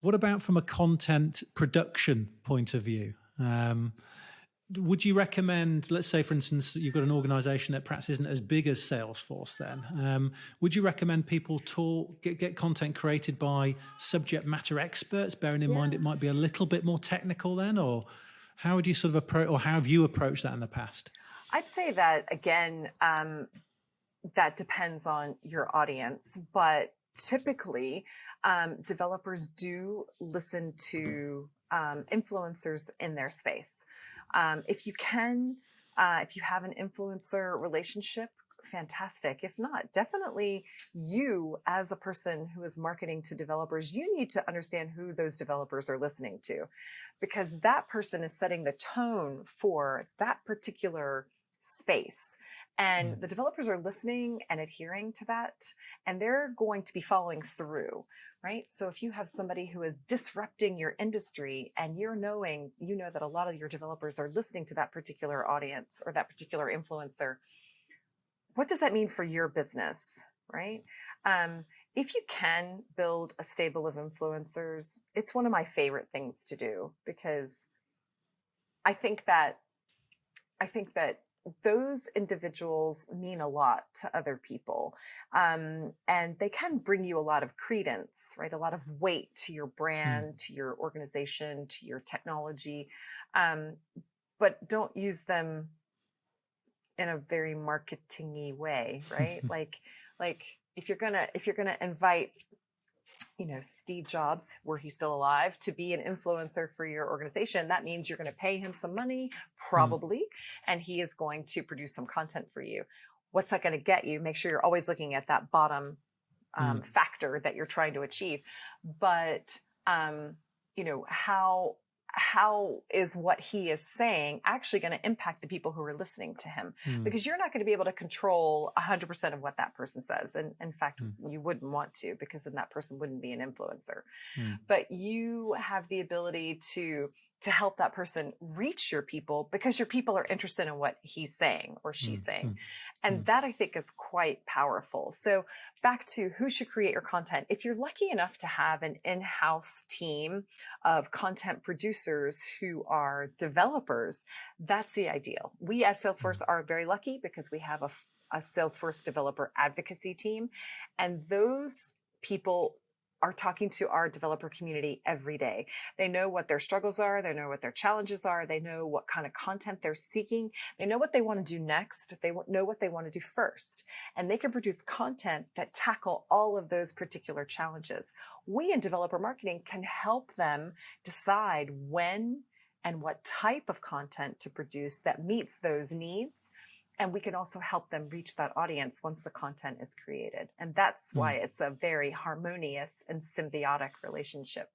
What about from a content production point of view? Would you recommend, let's say, for instance, you've got an organization that perhaps isn't as big as Salesforce then. Would you recommend people get content created by subject matter experts, bearing in mind it might be a little bit more technical then? Or how would you sort of approach, or how have you approached that in the past? I'd say that, again, that depends on your audience, but typically developers do listen to influencers in their space. If you have an influencer relationship, fantastic. If not, definitely you as a person who is marketing to developers, you need to understand who those developers are listening to, because that person is setting the tone for that particular space. And the developers are listening and adhering to that, and they're going to be following through, right? So if you have somebody who is disrupting your industry and you know that a lot of your developers are listening to that particular audience or that particular influencer, what does that mean for your business, right? If you can build a stable of influencers, it's one of my favorite things to do, because I think that those individuals mean a lot to other people. And they can bring you a lot of credence, right? A lot of weight to your brand, to your organization, to your technology. But don't use them in a very marketing-y way, right? like if you're gonna invite, Steve Jobs, were he still alive, to be an influencer for your organization, that means you're going to pay him some money, probably, and he is going to produce some content for you. What's that going to get you? Make sure you're always looking at that bottom factor that you're trying to achieve. But, how is what he is saying actually going to impact the people who are listening to him? Because you're not going to be able to control 100% of what that person says. And in fact, you wouldn't want to, because then that person wouldn't be an influencer. But you have the ability to help that person reach your people, because your people are interested in what he's saying or she's saying. And that, I think, is quite powerful. So back to who should create your content. If you're lucky enough to have an in-house team of content producers who are developers, that's the ideal. We at Salesforce are very lucky because we have a Salesforce developer advocacy team. And those people are talking to our developer community every day. They know what their struggles are. They know what their challenges are. They know what kind of content they're seeking. They know what they want to do next. They know what they want to do first. And they can produce content that tackle all of those particular challenges. We in developer marketing can help them decide when and what type of content to produce that meets those needs. And we can also help them reach that audience once the content is created. And that's why it's a very harmonious and symbiotic relationship.